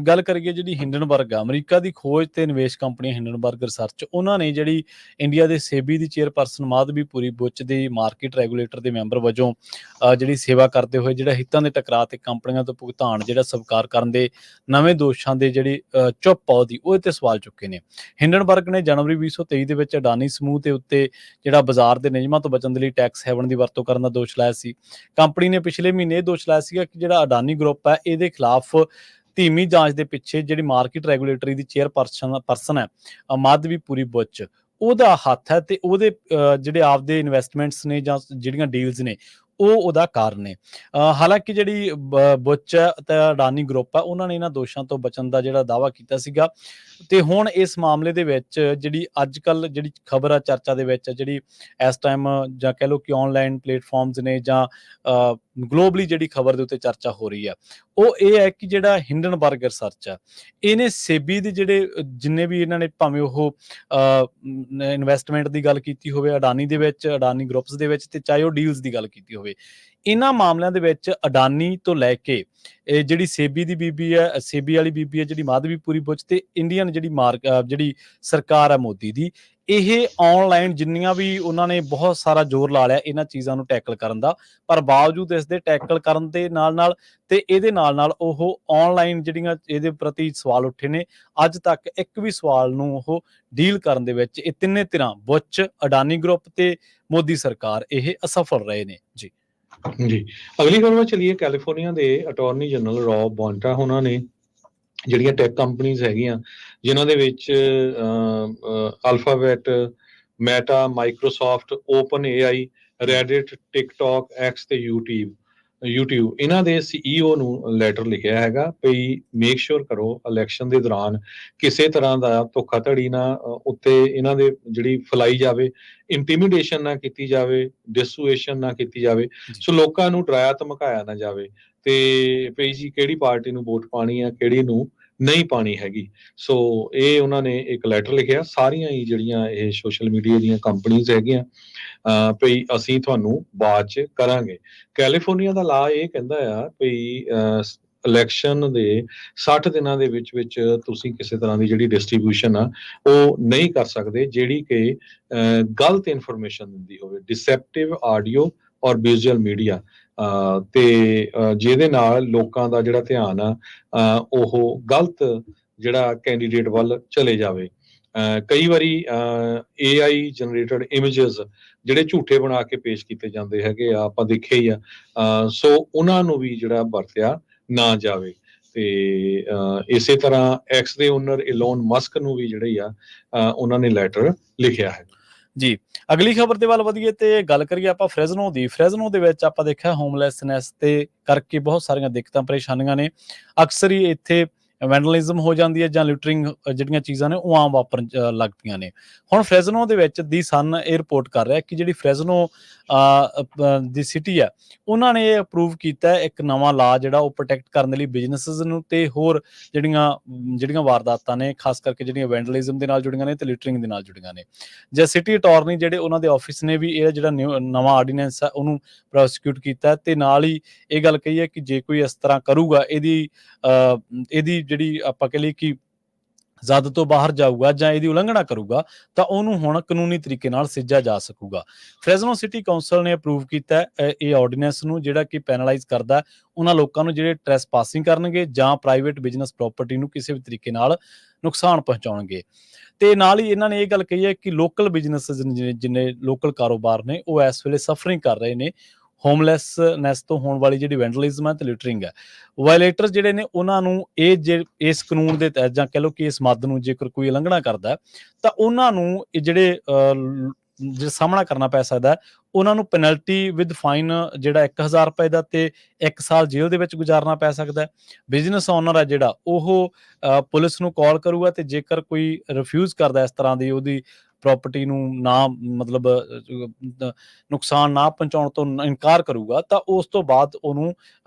ਗੱਲ ਕਰੀਏ ਜਿਹੜੀ ਹਿੰਡਨਬਰਗ ਆ, ਅਮਰੀਕਾ ਦੀ ਖੋਜ ਤੇ ਨਿਵੇਸ਼ ਕੰਪਨੀ ਹਿੰਡਨਬਰਗ ਰਿਸਰਚ, ਉਹਨਾਂ ਨੇ ਜਿਹੜੀ ਇੰਡੀਆ ਦੇ ਸੇਬੀ ਦੀ ਚੇਅਰਪਰਸਨ ਮਾਧਵੀਪੁਰੀ ਬੁੱਚ ਦੀ ਮਾਰਕੀਟ ਰੈਗੂਲੇਟਰ ਦੇ ਮੈਂਬਰ ਵਜੋਂ ਜਿਹੜੀ ਸੇਵਾ ਕਰਦੇ ਹੋਏ ਜਿਹੜਾ ਹਿੱਤਾਂ ਦੇ ਟਕਰਾਅ ਤੇ ਕੰਪਨੀਆਂ ਤੋਂ ਭੁਗਤਾਨ ਜਿਹੜਾ ਸਵੀਕਾਰ ਕਰਨ ਦੇ ਨਵੇਂ ਦੋਸ਼ਾਂ ਦੇ ਜਿਹੜੀ ਚੁੱਪ ਆ ਉਹਦੇ ਤੇ ਸਵਾਲ ਚੁੱਕੇ ਨੇ। ਹਿੰਡਨਬਰਗ ਨੇ ਜਨਵਰੀ 2023 ਦੇ ਵਿੱਚ ਅਡਾਨੀ ਸਮੂਹ ਦੇ ਉੱਤੇ ਜਿਹੜਾ ਬਾਜ਼ਾਰ ਦੇ ਨਿਯਮਾਂ ਤੋਂ ਬਚਣ ਦੇ ਲਈ ਟੈਕਸ ਹੈਵਨ ਦੀ ਵਰਤੋਂ ਕਰਨ ਦਾ ਦੋਸ਼ ਲਾਇਆ ਸੀ। ਕੰਪਨੀ ਨੇ ਪਿਛਲੇ ਮਹੀਨੇ ਇਹ ਦੋਸ਼ ਲਾਇਆ ਸੀਗਾ ਕਿ ਜਿਹੜਾ ਅਡਾਨੀ ਗਰੁੱਪ ਹੈ ਇਹਦੇ ਖਿਲਾਫ ਧੀਮੀ ਜਾਂਚ ਦੇ ਪਿੱਛੇ ਜਿਹੜੀ ਮਾਰਕੀਟ ਰੈਗੂਲੇਟਰੀ ਦੀ ਚੇਅਰਪਰਸਨ ਹੈ ਮਾਧਵੀਪੁਰੀ ਬੁੱਚ, ਉਹਦਾ ਹੱਥ ਹੈ ਤੇ ਉਹਦੇ ਜਿਹੜੇ ਆਪਦੇ ਇਨਵੈਸਟਮੈਂਟਸ ਨੇ ਜਾਂ ਜਿਹੜੀਆਂ ਡੀਲਸ ਨੇ ਉਹ ਉਹਦਾ ਕਾਰਨ ਨੇ। ਹਾਲਾਂਕਿ ਜਿਹੜੀ ਬੁੱਚ ਹੈ ਤੇ ਅਡਾਨੀ ਗਰੁੱਪ ਹੈ ਉਹਨਾਂ ਨੇ ਇਹਨਾਂ ਦੋਸ਼ਾਂ ਤੋਂ ਬਚਣ ਦਾ ਜਿਹੜਾ ਦਾਅਵਾ ਕੀਤਾ ਸੀਗਾ। ਤੇ ਹੁਣ ਇਸ ਮਾਮਲੇ ਦੇ ਵਿੱਚ ਜਿਹੜੀ ਅੱਜ ਕੱਲ੍ਹ ਜਿਹੜੀ ਖਬਰ ਆ ਚਰਚਾ ਦੇ ਵਿੱਚ ਜਿਹੜੀ ਇਸ ਟਾਈਮ ਜਾਂ ਕਹਿ ਲਓ ਕਿ ਆਨਲਾਈਨ ਪਲੇਟਫਾਰਮਸ ਨੇ ਜਾਂ ਗਲੋਬਲੀ ਜਿਹੜੀ ਖਬਰ ਦੇ ਉੱਤੇ ਚਰਚਾ ਹੋ ਰਹੀ ਆ ਉਹ ਇਹ ਹੈ ਕਿ ਜਿਹੜਾ ਹਿੰਡਨਬਰਗ ਰਿਸਰਚ ਆ ਇਹਨੇ ਸੇਬੀ ਦੇ ਜਿਹੜੇ ਜਿੰਨੇ ਵੀ ਇਹਨਾਂ ਨੇ ਭਾਵੇਂ ਉਹ ਇਨਵੈਸਟਮੈਂਟ ਦੀ ਗੱਲ ਕੀਤੀ ਹੋਵੇ ਅਡਾਨੀ ਦੇ ਵਿੱਚ, ਅਡਾਨੀ ਗਰੁੱਪਸ ਦੇ ਵਿੱਚ, ਤੇ ਚਾਹੇ ਉਹ ਡੀਲਸ ਦੀ ਗੱਲ ਕੀਤੀ ਹੋਵੇ, ਇਹਨਾਂ ਮਾਮਲਿਆਂ ਦੇ ਵਿੱਚ ਅਡਾਨੀ ਤੋਂ ਲੈ ਕੇ ਇਹ ਜਿਹੜੀ ਸੇਬੀ ਦੀ ਬੀਬੀ ਹੈ, ਸੇਬੀ ਵਾਲੀ ਬੀਬੀ ਹੈ ਜਿਹੜੀ ਮਾਧਵੀਪੁਰੀ ਬੁੱਚ, ਤੇ ਇੰਡੀਅਨ ਜਿਹੜੀ ਸਰਕਾਰ ਹੈ ਮੋਦੀ ਦੀ, ਇਹ ਆਨਲਾਈਨ ਜਿੰਨੀਆਂ ਵੀ ਉਹਨਾਂ ਨੇ ਬਹੁਤ ਸਾਰਾ ਜ਼ੋਰ ਲਾ ਲਿਆ ਇਹਨਾਂ ਚੀਜ਼ਾਂ ਨੂੰ ਟੈਕਲ ਕਰਨ ਦਾ, ਪਰ ਬਾਵਜੂਦ ਇਸ ਦੇ ਟੈਕਲ ਕਰਨ ਦੇ ਨਾਲ ਤੇ ਇਹਦੇ ਨਾਲ ਉਹ ਆਨਲਾਈਨ ਜਿਹੜੀਆਂ ਇਹਦੇ ਪ੍ਰਤੀ ਸਵਾਲ ਉੱਠੇ ਨੇ, ਅੱਜ ਤੱਕ ਇੱਕ ਵੀ ਸਵਾਲ ਨੂੰ ਉਹ ਡੀਲ ਕਰਨ ਦੇ ਵਿੱਚ ਇਹ ਤਿੰਨੇ ਧਿਰਾਂ ਬੁੱਚ, ਅਡਾਨੀ ਗਰੁੱਪ ਤੇ ਮੋਦੀ ਸਰਕਾਰ ਇਹ ਅਸਫਲ ਰਹੇ ਨੇ। ਜੀ ਜੀ, ਅਗਲੀ ਖਬਰ ਵੱਲ ਚਲੀਏ। ਕੈਲੀਫੋਰਨੀਆ ਦੇ ਅਟਾਰਨੀ ਜਨਰਲ ਰੌਬ ਬੋਂਟਾ ਉਹਨਾਂ ਨੇ ਜਿਹੜੀਆਂ ਟੈਕ ਕੰਪਨੀਆਂ ਹੈਗੀਆਂ ਜਿਨ੍ਹਾਂ ਦੇ ਵਿੱਚ Alphabet, Meta, Microsoft, Open AI, Reddit, TikTok, X ਤੇ ਯੂਟਿਊਬ ਇਹਨਾਂ ਦੇ CEO ਨੂੰ ਲੈਟਰ ਲਿਖਿਆ ਹੈਗਾ ਵੀ ਮੇਕ ਸ਼ੋਰ ਕਰੋ ਇਲੈਕਸ਼ਨ ਦੇ ਦੌਰਾਨ ਕਿਸੇ ਤਰ੍ਹਾਂ ਦਾ ਧੋਖਾਧੜੀ ਨਾ ਉੱਤੇ ਇਹਨਾਂ ਦੇ ਜਿਹੜੀ ਫੈਲਾਈ ਜਾਵੇ, ਇੰਟੀਮੀਡੇਸ਼ਨ ਨਾ ਕੀਤੀ ਜਾਵੇ, ਡਿਸੂਏਸ਼ਨ ਨਾ ਕੀਤੀ ਜਾਵੇ, ਸੋ ਲੋਕਾਂ ਨੂੰ ਡਰਾਇਆ ਧਮਕਾਇਆ ਨਾ ਜਾਵੇ ਤੇ ਵੀ ਜੀ ਕਿਹੜੀ ਪਾਰਟੀ ਨੂੰ ਵੋਟ ਪਾਣੀ ਆ, ਕਿਹੜੀ ਨੂੰ ਨਹੀਂ ਪਾਣੀ ਹੈਗੀ। ਸੋ ਇਹ ਉਹਨਾਂ ਨੇ ਇੱਕ ਲੈਟਰ ਲਿਖਿਆ ਸਾਰੀਆਂ ਹੀ ਜਿਹੜੀਆਂ ਇਹ ਸੋਸ਼ਲ ਮੀਡੀਆ ਦੀਆਂ ਕੰਪਨੀਆਂ ਹੈਗੀਆਂ ਵੀ ਅਸੀਂ ਤੁਹਾਨੂੰ ਬਾਅਦ ਚ ਕਰਾਂਗੇ। ਕੈਲੀਫੋਰਨੀਆ ਦਾ ਲਾ ਇਹ ਕਹਿੰਦਾ ਆ ਵੀ ਇਲੈਕਸ਼ਨ ਦੇ 60 ਦਿਨਾਂ ਦੇ ਵਿੱਚ ਤੁਸੀਂ ਕਿਸੇ ਤਰ੍ਹਾਂ ਦੀ ਜਿਹੜੀ ਡਿਸਟ੍ਰੀਬਿਊਸ਼ਨ ਆ ਉਹ ਨਹੀਂ ਕਰ ਸਕਦੇ ਜਿਹੜੀ ਕਿ ਗਲਤ ਇਨਫੋਰਮੇਸ਼ਨ ਦਿੰਦੀ ਹੋਵੇ, ਡਿਸੈਪਟਿਵ ਆਡੀਓ ਔਰ ਵਿਜ਼ੂਅਲ ਮੀਡੀਆ ਤੇ ਜਿਹਦੇ ਨਾਲ ਲੋਕਾਂ ਦਾ ਜਿਹੜਾ ਧਿਆਨ ਆ ਉਹ ਗਲਤ ਜਿਹੜਾ ਕੈਂਡੀਡੇਟ ਵੱਲ ਚਲੇ ਜਾਵੇ। ਕਈ ਵਾਰੀ AI ਜਨਰੇਟਡ ਇਮੇਜਸ ਜਿਹੜੇ ਝੂਠੇ ਬਣਾ ਕੇ ਪੇਸ਼ ਕੀਤੇ ਜਾਂਦੇ ਹੈਗੇ ਆ, ਆਪਾਂ ਦੇਖਿਆ ਹੀ ਆ। ਸੋ ਉਹਨਾਂ ਨੂੰ ਵੀ ਜਿਹੜਾ ਵਰਤਿਆ ਨਾ ਜਾਵੇ ਤੇ ਇਸੇ ਤਰ੍ਹਾਂ ਐਕਸ ਦੇ ਓਨਰ ਇਲੋਨ ਮਸਕ ਨੂੰ ਵੀ ਜਿਹੜੇ ਆ ਉਹਨਾਂ ਨੇ ਲੈਟਰ ਲਿਖਿਆ ਹੈ। ਜੀ, ਅਗਲੀ ਖਬਰ ਦੇ ਵੱਲ ਵਧੀਏ ਤੇ ਗੱਲ ਕਰੀਏ ਆਪਾਂ ਫ੍ਰੈਜ਼ਨੋ ਦੀ। ਫ੍ਰੈਜ਼ਨੋ ਦੇ ਵਿੱਚ ਆਪਾਂ ਦੇਖਿਆ ਹੋਮਲੈਸਨੈਸ ਤੇ ਕਰਕੇ ਬਹੁਤ ਸਾਰੀਆਂ ਦਿੱਕਤਾਂ ਪਰੇਸ਼ਾਨੀਆਂ ਨੇ। ਅਕਸਰ ਹੀ ਇੱਥੇ ਵੈਂਡਲਿਜ਼ਮ ਹੋ ਜਾਂਦੀ ਹੈ ਜਾਂ ਲਿਟਰਿੰਗ ਜਿਹੜੀਆਂ ਚੀਜ਼ਾਂ ਨੇ ਉਹ ਆਮ ਵਾਪਰਨ ਲੱਗ ਪਈਆਂ ਨੇ। ਹੁਣ ਫ੍ਰੈਜ਼ਨੋ ਦੇ ਵਿੱਚ ਦੀ ਸਨ ਇਹ ਰਿਪੋਰਟ ਕਰ ਰਿਹਾ ਕਿ ਜਿਹੜੀ ਫ੍ਰੈਜ਼ਨੋ ਦੀ ਸਿਟੀ ਹੈ ਉਹਨਾਂ ਨੇ ਇਹ ਅਪਰੂਵ ਕੀਤਾ ਇੱਕ ਨਵਾਂ ਲਾ ਜਿਹੜਾ ਉਹ ਪ੍ਰੋਟੈਕਟ ਕਰਨ ਦੇ ਲਈ ਬਿਜ਼ਨੈਸਿਸ ਨੂੰ ਤੇ ਹੋਰ ਜਿਹੜੀਆਂ ਵਾਰਦਾਤਾਂ ਨੇ ਖਾਸ ਕਰਕੇ ਜਿਹੜੀਆਂ ਵੈਂਡਲਿਜ਼ਮ ਦੇ ਨਾਲ ਜੁੜੀਆਂ ਨੇ ਤੇ ਲਿਟਰਿੰਗ ਦੇ ਨਾਲ ਜੁੜੀਆਂ ਨੇ। ਜਾਂ ਸਿਟੀ ਅਟਾਰਨੀ ਜਿਹੜੇ ਉਹਨਾਂ ਦੇ ਆਫਿਸ ਨੇ ਵੀ ਇਹ ਜਿਹੜਾ ਨਵਾਂ ਆਰਡੀਨੈਂਸ ਹੈ ਉਹਨੂੰ ਪ੍ਰੋਸੀਕਿਊਟ ਕੀਤਾ ਤੇ ਨਾਲ ਹੀ ਇਹ ਗੱਲ ਕਹੀ ਹੈ ਕਿ ਜੇ ਕੋਈ ਇਸ ਤਰ੍ਹਾਂ ਕਰੂਗਾ ਇਹਦੀ ਜਿਹੜੀ ਆਪਾਂ ਕਹਿ ਲਈਏ ਕਿ ਜ਼ਦ ਤੋਂ ਬਾਹਰ ਜਾਊਗਾ ਜਾਂ ਇਹਦੀ ਉਲੰਘਣਾ ਕਰੂਗਾ ਤਾਂ ਉਹਨੂੰ ਹੁਣ ਕਾਨੂੰਨੀ ਤਰੀਕੇ ਨਾਲ ਸਿੱਝਿਆ ਜਾ ਸਕੂਗਾ। ਫ੍ਰੈਜ਼ਨੋ ਸਿਟੀ ਕੌਂਸਲ ਨੇ ਅਪਰੂਵ ਕੀਤਾ ਇਹ ਆਰਡੀਨੈਂਸ ਨੂੰ, ਜਿਹੜਾ ਕਿ ਪੈਨਲਾਈਜ਼ ਕਰਦਾ ਉਹਨਾਂ ਲੋਕਾਂ ਨੂੰ ਜਿਹੜੇ ਟ੍ਰੈਸਪਾਸਿੰਗ ਕਰਨਗੇ ਜਾਂ ਪ੍ਰਾਈਵੇਟ ਬਿਜ਼ਨਸ ਪ੍ਰਾਪਰਟੀ ਨੂੰ ਕਿਸੇ ਵੀ ਤਰੀਕੇ ਨਾਲ ਨੁਕਸਾਨ ਪਹੁੰਚਾਉਣਗੇ। ਤੇ ਨਾਲ ਹੀ ਇਹਨਾਂ ਨੇ ਇਹ ਗੱਲ ਕਹੀ ਹੈ ਕਿ ਲੋਕਲ ਬਿਜ਼ਨੈਸਿਸ ਜਿੰਨੇ ਲੋਕਲ ਕਾਰੋਬਾਰ ਨੇ ਉਹ ਇਸ ਵੇਲੇ ਸਫਰਿੰਗ ਕਰ ਰਹੇ ਨੇ ਹੋਮਲੈਸਨੈਸ ਤੋਂ ਹੋਣ ਵਾਲੀ ਜਿਹੜੀ ਵੈਂਡਲਿਜ਼ਮ ਹੈ ਤੇ ਲਿਟਰਿੰਗ ਹੈ। ਵਾਇਲੇਟਰ ਜਿਹੜੇ ਨੇ ਉਹਨਾਂ ਨੂੰ ਇਸ ਕਾਨੂੰਨ ਦੇ ਤਹਿਤ ਜਾਂ ਕਹਿ ਲਓ ਕਿ ਇਸ ਮੱਦ ਨੂੰ ਜੇਕਰ ਕੋਈ ਉਲੰਘਣਾ ਕਰਦਾ ਤਾਂ ਉਹਨਾਂ ਨੂੰ ਇਹ ਜਿਹੜੇ ਸਾਹਮਣਾ ਕਰਨਾ ਪੈ ਸਕਦਾ, ਉਹਨਾਂ ਨੂੰ ਪੈਨਲਟੀ ਵਿਦ ਫਾਈਨ ਜਿਹੜਾ 1000 ਰੁਪਏ ਦਾ ਤੇ 1 ਸਾਲ ਜੇਲ੍ਹ ਦੇ ਵਿੱਚ ਗੁਜ਼ਾਰਨਾ ਪੈ ਸਕਦਾ। ਬਿਜ਼ਨਸ ਓਨਰ ਹੈ ਜਿਹੜਾ ਉਹ ਪੁਲਿਸ ਨੂੰ ਕਾਲ ਕਰੂਗਾ ਤੇ ਜੇਕਰ ਕੋਈ ਰਿਫਿਊਜ਼ ਕਰਦਾ ਇਸ ਤਰ੍ਹਾਂ ਦੀ ਉਹਦੀ ਪ੍ਰਾਪਰਟੀ ਨੂੰ ਨਾ ਮਤਲਬ ਨੁਕਸਾਨ ਨਾ ਪਹੁੰਚਾਉਣ ਤੋਂ ਇਨਕਾਰ ਕਰੂਗਾ ਤਾਂ ਉਸ ਤੋਂ ਬਾਅਦ ਉਹਨੂੰ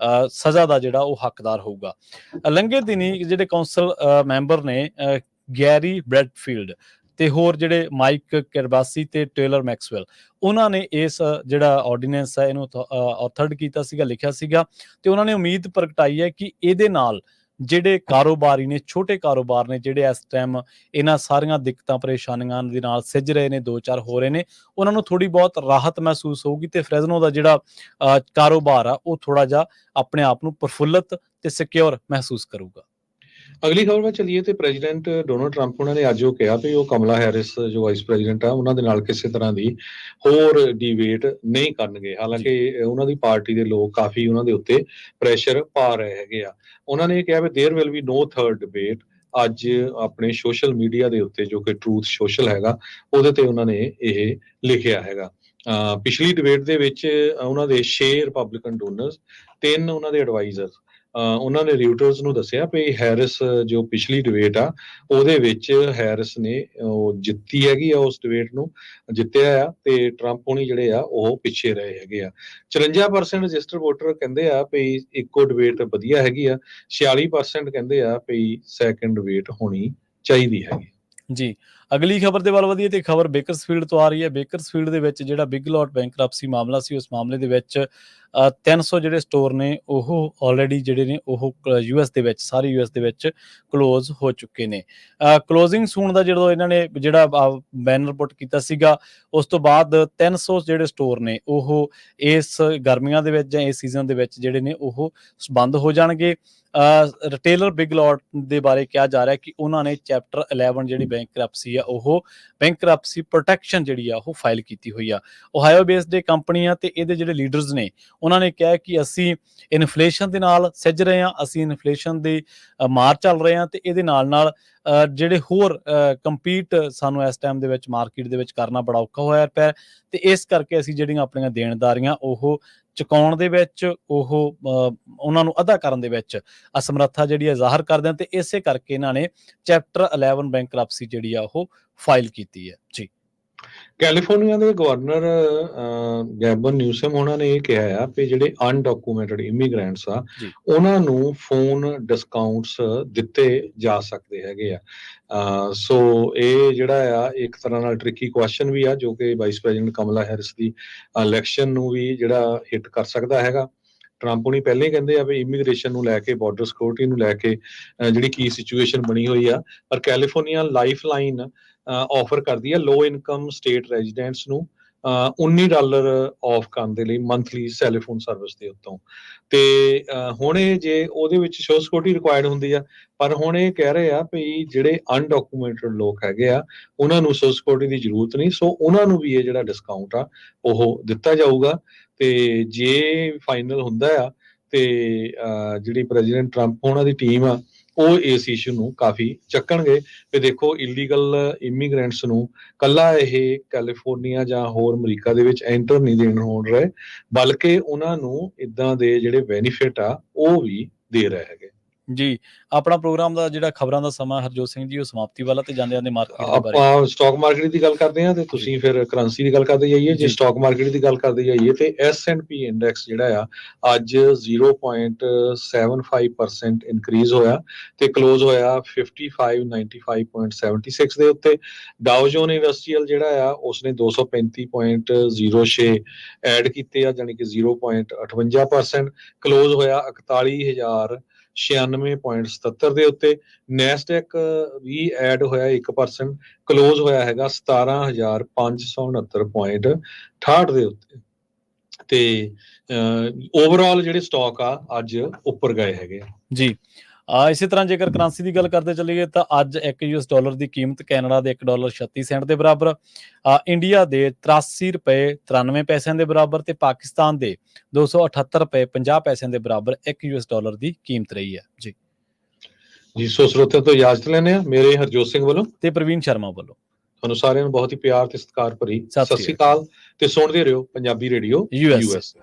ਸਜ਼ਾ ਦਾ ਜਿਹੜਾ ਉਹ ਹੱਕਦਾਰ ਹੋਊਗਾ। ਲੰਘੇ ਦਿਨੀ ਜਿਹੜੇ ਕੌਂਸਲ ਮੈਂਬਰ ਨੇ ਗੈਰੀ ਬ੍ਰੈਡਫੀਲਡ ਤੇ ਹੋਰ ਜਿਹੜੇ ਮਾਈਕ ਕੈਰਬਾਸੀ ਤੇ ਟੇਲਰ ਮੈਕਸਵੈਲ, ਉਹਨਾਂ ਨੇ ਇਸ ਜਿਹੜਾ ਆਰਡੀਨੈਂਸ ਹੈ ਇਹਨੂੰ ਆਥਰਡ ਕੀਤਾ ਸੀਗਾ, ਲਿਖਿਆ ਸੀਗਾ ਤੇ ਉਹਨਾਂ ਨੇ ਉਮੀਦ ਪ੍ਰਗਟਾਈ ਹੈ ਕਿ ਇਹਦੇ ਨਾਲ ਜਿਹੜੇ ਕਾਰੋਬਾਰੀ ਨੇ, ਛੋਟੇ ਕਾਰੋਬਾਰ ਨੇ ਜਿਹੜੇ ਇਸ ਟਾਈਮ ਇਹਨਾਂ ਸਾਰੀਆਂ ਦਿੱਕਤਾਂ ਪਰੇਸ਼ਾਨੀਆਂ ਦੇ ਨਾਲ ਸਿੱਝ ਰਹੇ ਨੇ, 2-4 ਹੋ ਰਹੇ ਨੇ, ਉਹਨਾਂ ਨੂੰ ਥੋੜੀ ਬਹੁਤ ਰਾਹਤ ਮਹਿਸੂਸ ਹੋਊਗੀ ਤੇ ਫ੍ਰੈਜ਼ਨੋ ਦਾ ਜਿਹੜਾ ਕਾਰੋਬਾਰ ਆ ਉਹ ਥੋੜਾ ਜਿਹਾ ਆਪਣੇ ਆਪ ਨੂੰ ਪ੍ਰਫੁੱਲਤ ਤੇ ਸਿਕਿਉਰ ਮਹਿਸੂਸ ਕਰੂਗਾ। ਅਗਲੀ ਖਬਰ ਵੱਲ ਚੱਲੀਏ ਤੇ ਪ੍ਰੈਜ਼ੀਡੈਂਟ ਡੋਨਾਲਡ ਟਰੰਪ ਉਹਨਾਂ ਨੇ ਅੱਜ ਉਹ ਕਿਹਾ ਵੀ ਉਹ ਕਮਲਾ ਹੈਰਿਸ ਜੋ ਵਾਈਸ ਪ੍ਰੈਜ਼ੀਡੈਂਟ ਆ ਉਹਨਾਂ ਦੇ ਨਾਲ ਕਿਸੇ ਤਰ੍ਹਾਂ ਦੀ ਹੋਰ ਡਿਬੇਟ ਨਹੀਂ ਕਰਨਗੇ। ਹਾਲਾਂਕਿ ਉਹਨਾਂ ਦੀ ਪਾਰਟੀ ਦੇ ਲੋਕ ਕਾਫੀ ਉਹਨਾਂ ਦੇ ਉੱਤੇ ਪ੍ਰੈਸ਼ਰ ਪਾ ਰਹੇ ਹੈਗੇ ਆ। ਉਹਨਾਂ ਨੇ ਕਿਹਾ ਵੀ there will be no third debate. ਅੱਜ ਆਪਣੇ ਸੋਸ਼ਲ ਮੀਡੀਆ ਦੇ ਉੱਤੇ ਜੋ ਕਿ ਟਰੂਥ ਸੋਸ਼ਲ ਹੈਗਾ ਉਹਦੇ ਤੇ ਉਹਨਾਂ ਨੇ ਇਹ ਲਿਖਿਆ ਹੈਗਾ। ਪਿਛਲੀ ਡਿਬੇਟ ਦੇ ਵਿੱਚ ਉਹਨਾਂ ਦੇ 6 ਰਿਪਬਲਿਕਨ ਡੋਨਰਸ, 3 ਉਹਨਾਂ ਦੇ ਐਡਵਾਈਜ਼ਰ, ਉਹਨਾਂ ਨੇ ਰਿਊਟਰਸ ਨੂੰ ਦੱਸਿਆ ਵੀ ਹੈਰਿਸ ਜੋ ਪਿਛਲੀ ਡਿਬੇਟ ਆ ਉਹਦੇ ਵਿੱਚ ਹੈਰਿਸ ਨੇ ਜਿੱਤੀ ਹੈਗੀ ਆ, ਉਸ ਡਿਬੇਟ ਨੂੰ ਜਿੱਤਿਆ ਆ ਤੇ ਟਰੰਪ ਹੋਣੀ ਜਿਹੜੇ ਆ ਉਹ ਪਿੱਛੇ ਰਹੇ ਹੈਗੇ ਆ। 54% ਰਜਿਸਟਰ ਵੋਟਰ ਕਹਿੰਦੇ ਆ ਵੀ ਇੱਕੋ ਡਿਬੇਟ ਵਧੀਆ ਹੈਗੀ ਆ, 46% ਕਹਿੰਦੇ ਆ ਵੀ ਸੈਕੰਡ ਡਿਬੇਟ ਹੋਣੀ ਚਾਹੀਦੀ ਹੈਗੀ। ਜੀ, ਅਗਲੀ ਖਬਰ ਦੇ ਵੱਲ ਵਧੀਏ ਤੇ ਖਬਰ ਬੇਕਰਸਫੀਲਡ ਤੋਂ ਆ ਰਹੀ ਹੈ। ਬੇਕਰਸਫੀਲਡ ਦੇ ਵਿੱਚ ਜਿਹੜਾ ਬਿਗ ਲੋਟ ਬੈਂਕਰਪਸੀ ਮਾਮਲਾ ਸੀ, ਉਸ ਮਾਮਲੇ ਦੇ ਵਿੱਚ 300 ਜਿਹੜੇ ਸਟੋਰ ਨੇ ਉਹ ਆਲਰੇਡੀ ਜਿਹੜੇ ਨੇ ਉਹ ਯੂਐਸ ਦੇ ਵਿੱਚ, ਸਾਰੇ ਯੂਐਸ ਦੇ ਵਿੱਚ ਕਲੋਜ਼ ਹੋ ਚੁੱਕੇ ਨੇ। ਕਲੋਜ਼ਿੰਗ ਸੂਨ ਦਾ ਜਦੋਂ ਇਹਨਾਂ ਨੇ ਜਿਹੜਾ ਬੈਨਰ ਪੁੱਟ ਕੀਤਾ ਸੀਗਾ, ਉਸ ਤੋਂ ਬਾਅਦ 300 ਜਿਹੜੇ ਸਟੋਰ ਨੇ ਉਹ ਇਸ ਗਰਮੀਆਂ ਦੇ ਵਿੱਚ ਜਾਂ ਇਸ ਸੀਜ਼ਨ ਦੇ ਵਿੱਚ ਜਿਹੜੇ ਨੇ ਉਹ ਬੰਦ ਹੋ ਜਾਣਗੇ। ਰਿਟੇਲਰ ਬਿਗ ਲੋਟ ਦੇ ਬਾਰੇ ਕਿਹਾ ਜਾ ਰਿਹਾ ਕਿ ਉਹਨਾਂ ਨੇ ਚੈਪਟਰ 11 ਜਿਹੜੀ ਬੈਂਕਰਪਸੀ ਆ ਉਹ ਬੈਂਕਰਪਸੀ ਪ੍ਰੋਟੈਕਸ਼ਨ ਜਿਹੜੀ ਆ ਉਹ ਫਾਈਲ ਕੀਤੀ ਹੋਈ ਆ। ਓਹਾਇਓ ਬੇਸਡ ਇਹ ਕੰਪਨੀ ਆ ਤੇ ਇਹਦੇ ਜਿਹੜੇ ਲੀਡਰਸ ਨੇ ਉਹਨਾਂ ਨੇ ਕਿਹਾ ਕਿ ਅਸੀਂ ਇਨਫਲੇਸ਼ਨ ਦੇ ਨਾਲ ਸਿੱਝ ਰਹੇ ਹਾਂ, ਅਸੀਂ ਇਨਫਲੇਸ਼ਨ ਦੀ ਮਾਰ ਚੱਲ ਰਹੇ ਹਾਂ ਤੇ ਇਹਦੇ ਨਾਲ ਜਿਹੜੇ ਹੋਰ ਕੰਪੀਟ ਸਾਨੂੰ ਇਸ ਟਾਈਮ ਦੇ ਵਿੱਚ ਮਾਰਕੀਟ ਦੇ ਵਿੱਚ ਕਰਨਾ ਬੜਾ ਔਖਾ ਹੋਇਆ ਪਿਆ ਤੇ ਇਸ ਕਰਕੇ ਅਸੀਂ ਜਿਹੜੀਆਂ ਆਪਣੀਆਂ ਦੇਣਦਾਰੀਆਂ ਉਹ ਚੁਕਾਉਣ ਦੇ ਵਿੱਚ, ਉਹਨਾਂ ਨੂੰ ਅਦਾ ਕਰਨ ਦੇ ਵਿੱਚ ਅਸਮਰੱਥਾ ਜਿਹੜੀ ਹੈ ਜ਼ਾਹਰ ਕਰਦੇ ਹਨ ਤੇ ਇਸੇ ਕਰਕੇ ਇਹਨਾਂ ਨੇ ਚੈਪਟਰ 11 ਬੈਂਕਰਪਸੀ ਜਿਹੜੀ ਆ ਉਹ ਫਾਈਲ ਕੀਤੀ ਹੈ। ਜੀ, ਕੈਲੀਫੋਰਨੀਆ ਦੇ ਗਵਰਨਰ ਗੈਬਨ ਨਿਊਸਮ ਉਹਨਾਂ ਨੇ ਇਹ ਕਿਹਾ ਆ ਕਿ ਜਿਹੜੇ ਅਨਡਾਕੂਮੈਂਟਡ ਇਮੀਗ੍ਰੈਂਟਸ ਆ ਉਹਨਾਂ ਨੂੰ ਫੋਨ ਡਿਸਕਾਊਂਟਸ ਦਿੱਤੇ ਜਾ ਸਕਦੇ ਹੈਗੇ ਆ। ਸੋ ਇਹ ਜਿਹੜਾ ਆ ਇੱਕ ਤਰ੍ਹਾਂ ਨਾਲ ਟ੍ਰਿਕੀ ਕੁਐਸਚਨ ਵੀ ਆ ਜੋ ਕਿ ਵਾਈਸ ਪ੍ਰੈਜ਼ੀਡੈਂਟ ਕਮਲਾ ਹੈਰਿਸ ਦੀ ਇਲੈਕਸ਼ਨ ਨੂੰ ਵੀ ਜਿਹੜਾ ਹਿੱਟ ਕਰ ਸਕਦਾ ਹੈਗਾ। ਟਰੰਪ ਹੁਣੀ ਪਹਿਲਾਂ ਹੀ ਕਹਿੰਦੇ ਆ ਵੀ ਇਮੀਗ੍ਰੇਸ਼ਨ ਨੂੰ ਲੈ ਕੇ, ਬਾਰਡਰ ਸਿਕਿਉਰਿਟੀ ਨੂੰ ਲੈ ਕੇ ਜਿਹੜੀ ਕੀ ਸਿਚੁਏਸ਼ਨ ਬਣੀ ਹੋਈ ਆ, ਪਰ ਕੈਲੀਫੋਰਨੀਆ ਲਾਈਫ ਲਾਈਨ ਆਫਰ ਕਰਦੀ ਹੈ ਲੋ ਇਨਕਮ ਸਟੇਟ ਰੈਜ਼ੀਡੈਂਟਸ ਨੂੰ $19 ਆਫ ਕਰਨ ਦੇ ਲਈ ਮੰਥਲੀ ਟੈਲੀਫੋਨ ਸਰਵਿਸ ਦੇ ਉੱਤੋਂ। ਤੇ ਹੁਣ ਇਹ ਜੇ ਉਹਦੇ ਵਿੱਚ ਸ਼ੋ ਸਿਕਿਉਰਿਟੀ ਰਿਕੁਆਇਰਡ ਹੁੰਦੀ ਆ, ਪਰ ਹੁਣ ਇਹ ਕਹਿ ਰਹੇ ਆ ਵੀ ਜਿਹੜੇ ਅਨਡਾਕੂਮੈਂਟਡ ਲੋਕ ਹੈਗੇ ਆ ਉਹਨਾਂ ਨੂੰ ਸ਼ੋ ਸਿਕਿਉਰਿਟੀ ਦੀ ਜ਼ਰੂਰਤ ਨਹੀਂ, ਸੋ ਉਹਨਾਂ ਨੂੰ ਵੀ ਇਹ ਜਿਹੜਾ ਡਿਸਕਾਊਂਟ ਆ ਉਹ ਦਿੱਤਾ ਜਾਊਗਾ। ਤੇ ਜੇ ਫਾਈਨਲ ਹੁੰਦਾ ਆ ਤੇ ਜਿਹੜੀ ਪ੍ਰੈਜ਼ੀਡੈਂਟ ਟਰੰਪ ਉਹਨਾਂ ਦੀ ਟੀਮ ਆ ਉਹ ਇਸ ਇਸ਼ੂ ਨੂੰ ਕਾਫੀ ਚੱਕਣਗੇ ਤੇ ਦੇਖੋ ਇਲੀਗਲ ਇਮੀਗ੍ਰੈਂਟਸ ਨੂੰ ਕੱਲਾ ਇਹ ਕੈਲੀਫੋਰਨੀਆ ਜਾਂ ਹੋਰ ਅਮਰੀਕਾ ਦੇ ਵਿੱਚ ਐਂਟਰ ਨਹੀਂ ਦੇਣ ਹੋਣ ਰਹੇ, ਬਲਕਿ ਉਹਨਾਂ ਨੂੰ ਇਦਾਂ ਦੇ ਜਿਹੜੇ ਬੈਨੀਫਿਟ ਆ ਉਹ ਵੀ ਦੇ ਰਹੇ ਹੈਗੇ। ਜੀ, ਆਪਣਾ ਪ੍ਰੋਗਰਾਮ ਦਾ ਜਿਹੜਾ ਖਬਰਾਂ ਦਾ ਸਮਾਂ ਹਰਜੋਤ ਸਿੰਘ ਜੀ ਉਹ ਸਮਾਪਤੀ ਵਾਲਾ ਤੇ ਜਾਂਦੇ ਮਾਰਕੀਟ ਦੇ ਬਾਰੇ ਆਪਾਂ ਸਟਾਕ ਮਾਰਕੀਟ ਦੀ ਗੱਲ ਕਰਦੇ ਹਾਂ ਤੇ ਤੁਸੀਂ ਫਿਰ ਕਰੰਸੀ ਦੀ ਗੱਲ ਕਰਦੇ ਜਾਈਏ। ਜੇ ਸਟਾਕ ਮਾਰਕੀਟ ਦੀ ਗੱਲ ਕਰਦੇ ਜਾਈਏ ਤੇ S&P ਇੰਡੈਕਸ ਜਿਹੜਾ ਆ ਅੱਜ 0.75% ਇਨਕਰੀਜ਼ ਹੋਇਆ ਤੇ ਕਲੋਜ਼ ਹੋਇਆ 5595.76 ਦੇ ਉੱਤੇ। ਡਾਓ ਜੋਨ ਇੰਡਸਟਰੀਅਲ ਜਿਹੜਾ ਆ ਉਸਨੇ 235.06 ਐਡ ਕੀਤੇ ਆ, ਜਾਨੀ ਕਿ 0.58%। ਕਲੋਜ਼ ਹੋਇਆ 41,096 93.77 ਦੇ ਉੱਤੇ। ਨੈਸਡੈਕ ਵੀ ਐਡ ਹੋਇਆ 1%, ਕਲੋਜ਼ ਹੋਇਆ ਹੈਗਾ 17,569.68 ਦੇ ਉੱਤੇ। ਤੇ ਓਵਰਆਲ ਜਿਹੜੇ ਸਟਾਕ ਆ ਅੱਜ ਉੱਪਰ ਗਏ ਹੈਗੇ ਆ ਜੀ। ਇਸੇ ਤਰ੍ਹਾਂ ਜੇਕਰ ਕਰੰਸੀ ਦੀ ਗੱਲ ਕਰਦੇ ਚੱਲੀਏ ਤਾਂ ਅੱਜ ਇੱਕ US ਡਾਲਰ ਦੀ ਕੀਮਤ ਕੈਨੇਡਾ ਦੇ $1.36 ਦੇ ਬਰਾਬਰ, ਇੰਡੀਆ ਦੇ $83.93 ਦੇ ਬਰਾਬਰ ਤੇ ਪਾਕਿਸਤਾਨ ਦੇ $278.50 ਦੇ ਬਰਾਬਰ ਇੱਕ US ਡਾਲਰ ਦੀ ਕੀਮਤ ਰਹੀ ਹੈ। ਜੀ ਜੀ, ਸੋ ਸਰੋਤਿਆਂ ਤੋਂ ਇਜਾਜ਼ਤ ਲੈਂਦੇ ਆ ਮੇਰੇ ਹਰਜੋਤ ਸਿੰਘ ਵੱਲੋਂ ਤੇ ਪ੍ਰਵੀਨ ਸ਼ਰਮਾ ਵੱਲੋਂ। ਤੁਹਾਨੂੰ ਸਾਰਿਆਂ ਨੂੰ ਬਹੁਤ ਹੀ ਪਿਆਰ ਤੇ ਸਤਿਕਾਰ ਭਰੀ ਸਤਿ ਸਤਿ ਸ੍ਰੀ ਸ੍ਰੀ ਅਕਾਲ ਤੇ ਸੁਣਦੇ ਰਹੋ ਪੰਜਾਬੀ ਰੇਡੀਓ US US